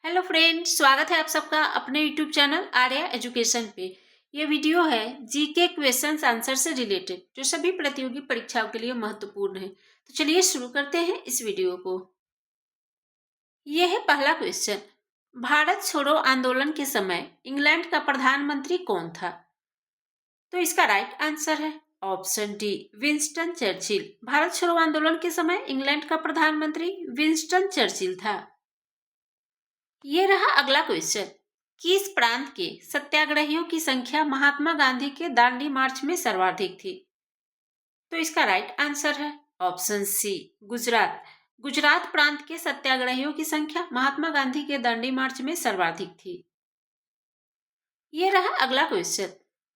Hello friend, स्वागत है आप सबका अपने यूट्यूब चैनल आर्या एजुकेशन पे। ये वीडियो है जीके क्वेश्चंस आंसर से रिलेटेड, जो सभी प्रतियोगी परीक्षाओं के लिए महत्वपूर्ण है। तो चलिए शुरू करते हैं इस वीडियो को। ये है पहला क्वेश्चन। भारत छोड़ो आंदोलन के समय इंग्लैंड का प्रधानमंत्री कौन था? तो इसका राइट आंसर है option D, Winston Churchill. Bharat छोड़ो आंदोलन के समय इंग्लैंड का प्रधानमंत्री विंस्टन चर्चिल था। ये रहा अगला क्वेश्चन। किस प्रांत के सत्याग्रहियों की संख्या महात्मा गांधी के दांडी मार्च में सर्वाधिक थी? तो इसका राइट आंसर है ऑप्शन सी, गुजरात। गुजरात प्रांत के सत्याग्रहियों की संख्या महात्मा गांधी के दांडी मार्च में सर्वाधिक थी। ये रहा अगला क्वेश्चन।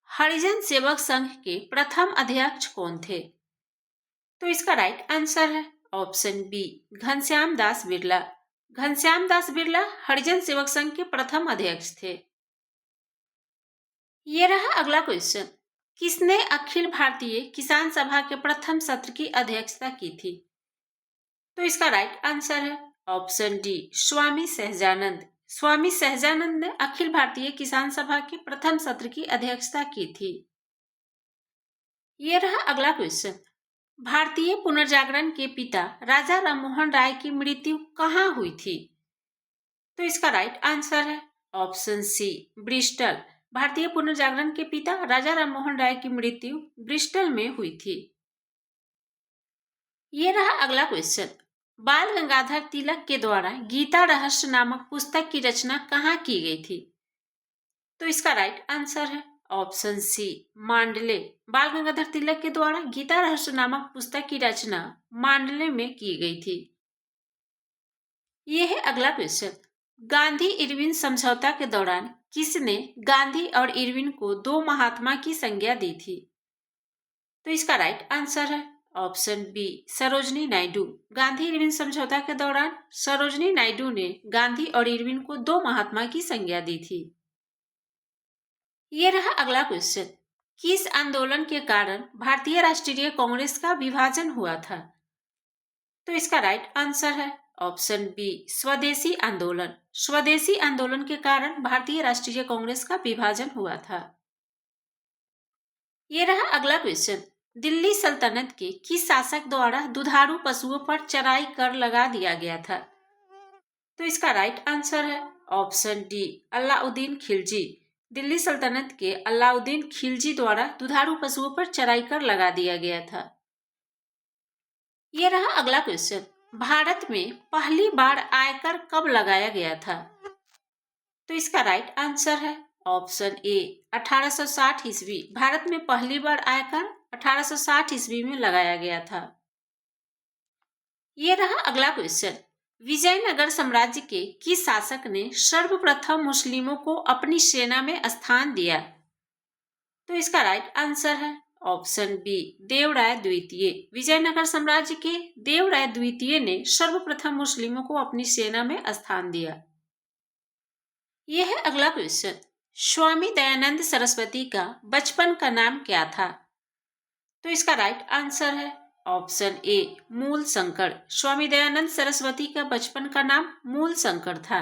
हरिजन सेवक संघ के प्रथम अध्यक्ष कौन थे? तो इसका राइट आंसर है ऑप्शन बी, घनश्याम दास बिरला। घनश्याम दास बिरला हरिजन सेवक संघ के प्रथम अध्यक्ष थे। ये रहा अगला क्वेश्चन। किसने अखिल भारतीय किसान सभा के प्रथम सत्र की अध्यक्षता की थी? तो इसका राइट आंसर है ऑप्शन डी, स्वामी सहजानंद। स्वामी सहजानंद ने अखिल भारतीय किसान सभा के प्रथम सत्र की अध्यक्षता की थी। ये रहा अगला क्वेश्चन। भारतीय पुनर्जागरण के पिता राजा राममोहन राय की मृत्यु कहाँ हुई थी? तो इसका राइट आंसर है ऑप्शन सी, ब्रिस्टल। भारतीय पुनर्जागरण के पिता राजा राममोहन राय की मृत्यु ब्रिस्टल में हुई थी। ये रहा अगला क्वेश्चन। बाल गंगाधर तिलक के द्वारा गीता रहस्य नामक पुस्तक की रचना कहाँ की गई थी? तो इसका राइट आंसर है ऑप्शन सी, मांडले। बाल गंगाधर तिलक के द्वारा गीता रहस्य नामक पुस्तक की रचना मांडले में की गई थी। यह है अगला क्वेश्चन। गांधी इरविन समझौता के दौरान किसने गांधी और इरविन को दो महात्मा की संज्ञा दी थी? तो इसका राइट आंसर है option B, Sarojini Naidu. Gandhi Irwin समझौता के दौरान सरोजनी नायडू ने गांधी और इरविन को दो महात्मा की संज्ञा दी थी। ये रहा अगला क्वेश्चन। किस आंदोलन के कारण भारतीय राष्ट्रीय कांग्रेस का विभाजन हुआ था? तो इसका राइट आंसर है ऑप्शन बी, स्वदेशी आंदोलन। स्वदेशी आंदोलन के कारण भारतीय राष्ट्रीय कांग्रेस का विभाजन हुआ था। ये रहा अगला क्वेश्चन। दिल्ली सल्तनत के किस शासक द्वारा दुधारू पशुओं पर चराई कर लगा दिया गया था? तो इसका राइट आंसर है ऑप्शन डी, अलाउद्दीन खिलजी। दिल्ली सल्तनत के अलाउद्दीन खिलजी द्वारा दुधारू पशुओं पर चराई कर लगा दिया गया था। ये रहा अगला क्वेश्चन। भारत में पहली बार आयकर कब लगाया गया था? तो इसका राइट आंसर है ऑप्शन ए, 1860 ईस्वी। भारत में पहली बार आयकर 1860 ईस्वी में लगाया गया था। ये रहा अगला क्वेश्चन। विजयनगर साम्राज्य के किस शासक ने सर्वप्रथम मुस्लिमों को अपनी सेना में स्थान दिया? तो इसका राइट आंसर है ऑप्शन बी, देवराय द्वितीय। विजयनगर साम्राज्य के देवराय द्वितीय ने सर्वप्रथम मुस्लिमों को अपनी सेना में स्थान दिया। यह है अगला क्वेश्चन। स्वामी दयानंद सरस्वती का बचपन का नाम क्या था? तो इसका राइट आंसर है ऑप्शन ए, मूल शंकर। स्वामी दयानंद सरस्वती का बचपन का नाम मूल शंकर था।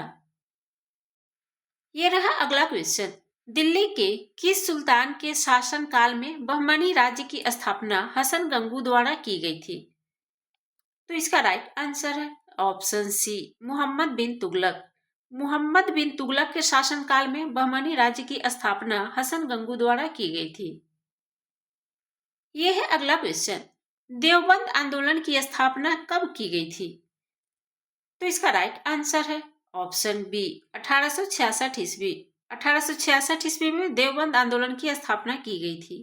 यह रहा अगला क्वेश्चन। दिल्ली के किस सुल्तान के शासन काल में बहमनी राज्य की स्थापना हसन गंगू द्वारा की गई थी? तो इसका राइट आंसर है ऑप्शन सी, मोहम्मद बिन तुगलक। मोहम्मद बिन तुगलक के शासनकाल में बहमनी राज्य की स्थापना हसन गंगू द्वारा की गई थी। यह है अगला क्वेश्चन। देवबंद आंदोलन की स्थापना कब की गई थी? तो इसका राइट आंसर है ऑप्शन बी, 1866 ईस्वी। 1866 ईस्वी में देवबंद आंदोलन की स्थापना की गई थी।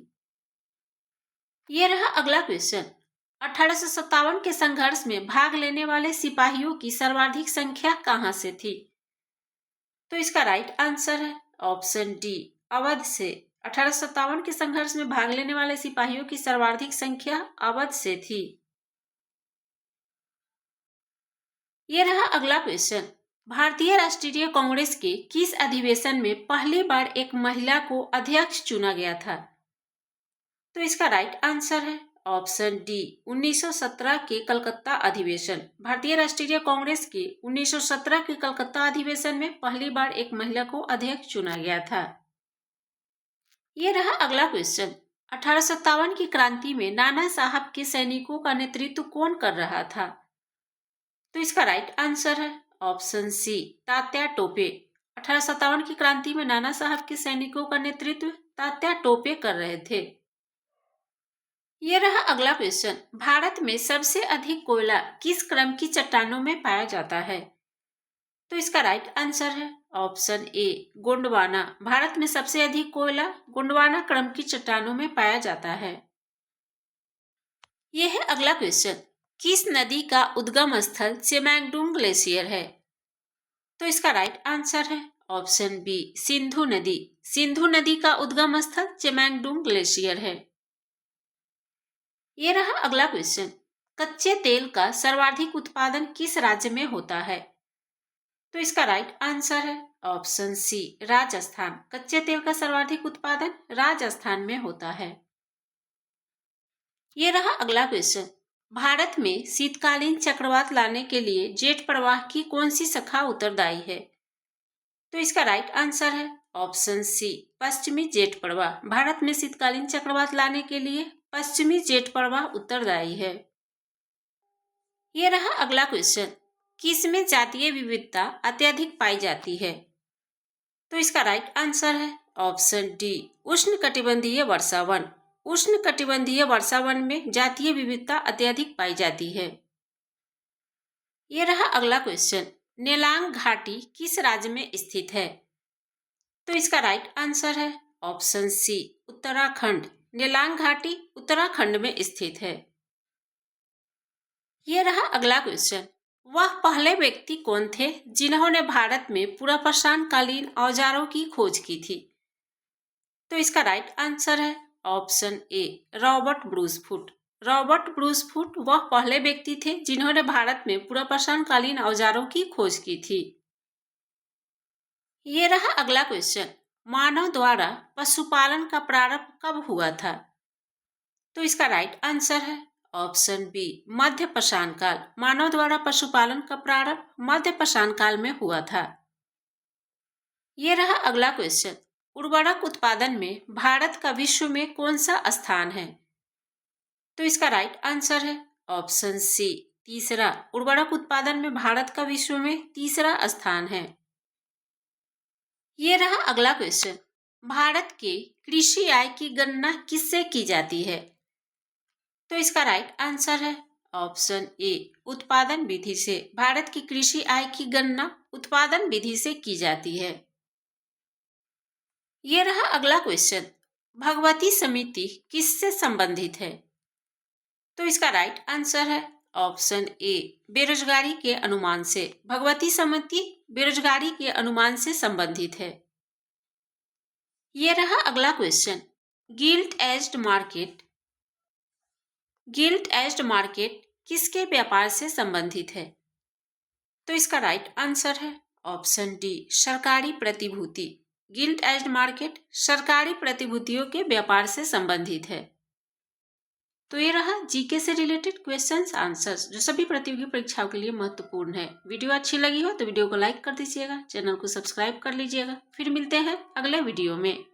यह रहा अगला क्वेश्चन। 1857 के संघर्ष में भाग लेने वाले सिपाहियों की सर्वाधिक संख्या कहां से थी? तो इसका राइट आंसर है ऑप्शन डी, अवध से। 1857 के संघर्ष में भाग लेने वाले सिपाहियों की सर्वाधिक संख्या अवध से थी। यह रहा अगला क्वेश्चन। भारतीय राष्ट्रीय कांग्रेस के किस अधिवेशन में पहली बार एक महिला को अध्यक्ष चुना गया था? तो इसका राइट आंसर है ऑप्शन डी 1917 के कलकत्ता अधिवेशन। भारतीय राष्ट्रीय कांग्रेस के 1917 के कलकत्ता अधिवेशन में पहली बार एक महिला को अध्यक्ष चुना गया था। ये रहा अगला क्वेश्चन। 1857 की क्रांति में नाना साहब के सैनिकों का नेतृत्व कौन कर रहा था? तो इसका राइट आंसर है ऑप्शन सी तात्या टोपे। 1857 की क्रांति में नाना साहब के सैनिकों का नेतृत्व तात्या टोपे कर रहे थे। यह रहा अगला क्वेश्चन। भारत में सबसे अधिक कोयला किस क्रम की चट्टानों में पाया जाता है? तो इसका राइट आंसर है ऑप्शन ए गोंडवाना। भारत में सबसे अधिक कोयला गोंडवाना क्रम की चट्टानों में पाया जाता है। यह है अगला क्वेश्चन। किस नदी का उद्गम स्थल चेमेंगडुंग ग्लेशियर है? तो इसका राइट आंसर है ऑप्शन बी सिंधु नदी। सिंधु नदी का उद्गम स्थल चेमेंगडुंग ग्लेशियर है। यह रहा अगला क्वेश्चन। कच्चे तेल का सर्वाधिक उत्पादन किस राज्य में होता है? तो इसका राइट आंसर है ऑप्शन सी राजस्थान। कच्चे तेल का सर्वाधिक उत्पादन राजस्थान में होता है। यह रहा अगला क्वेश्चन। भारत में शीतकालीन चक्रवात लाने के लिए जेट प्रवाह की कौन सी शाखा उत्तरदायी है? तो इसका राइट आंसर है ऑप्शन सी पश्चिमी जेट प्रवाह। भारत में शीतकालीन चक्रवात लाने के लिए पश्चिमी जेट प्रवाह उत्तरदायी है। यह रहा अगला क्वेश्चन। किसमें जातीय विविधता अत्यधिक पाई जाती है? तो इसका राइट आंसर है ऑप्शन डी उष्णकटिबंधीय वर्षावन। उष्णकटिबंधीय वर्षावन में जातीय विविधता अत्यधिक पाई जाती है। यह रहा अगला क्वेश्चन। नेलांग घाटी किस राज्य में स्थित है? तो इसका राइट आंसर है ऑप्शन सी उत्तराखंड। नेलांग घाटी उत्तराखंड में स्थित है। यह रहा अगला क्वेश्चन। वह पहले व्यक्ति कौन थे जिन्होंने भारत में पूरा प्रशांतकालीन औजारों की खोज की थी? तो इसका राइट आंसर है option A Robert Bruce Foote. Robert Bruce Foote वह पहले व्यक्ति थे जिन्होंने भारत में पूरा प्रशांतकालीन औजारों की खोज की थी। ये रहा अगला क्वेश्चन। मानव द्वारा पशुपालन का प्रारंभ कब हुआ था? तो इसका राइट आंसर है ऑप्शन बी मध्य पाषाण काल। मानव द्वारा पशुपालन का प्रारंभ मध्य पाषाण काल में हुआ था। ये रहा अगला क्वेश्चन। उर्वरक उत्पादन में भारत का विश्व में कौन सा स्थान है? तो इसका राइट आंसर है ऑप्शन सी तीसरा। उर्वरक उत्पादन में भारत का विश्व में तीसरा स्थान है। ये रहा अगला क्वेश्चन। भारत के कृषि आय की गणना किससे की जाती है? तो इसका राइट आंसर है ऑप्शन ए उत्पादन विधि से। भारत की कृषि आय की गणना उत्पादन विधि से की जाती है। ये रहा अगला क्वेश्चन। भगवती समिति किससे संबंधित है? तो इसका राइट आंसर है ऑप्शन ए बेरोजगारी के अनुमान से। भगवती समिति बेरोजगारी के अनुमान से संबंधित है। ये रहा अगला क्वेश्चन। गिल्ट एज्ड मार्केट किसके व्यापार से संबंधित है? तो इसका राइट आंसर है ऑप्शन डी सरकारी प्रतिभूति। गिल्ट एज्ड मार्केट सरकारी प्रतिभूतियों के व्यापार से संबंधित है। तो ये रहा जीके से रिलेटेड क्वेश्चंस आंसर्स जो सभी प्रतियोगी परीक्षाओं के लिए महत्वपूर्ण है। वीडियो अच्छी लगी हो तो वीडियो को लाइक कर दीजिएगा, चैनल को सब्सक्राइब कर लीजिएगा। फिर मिलते हैं अगले वीडियो में।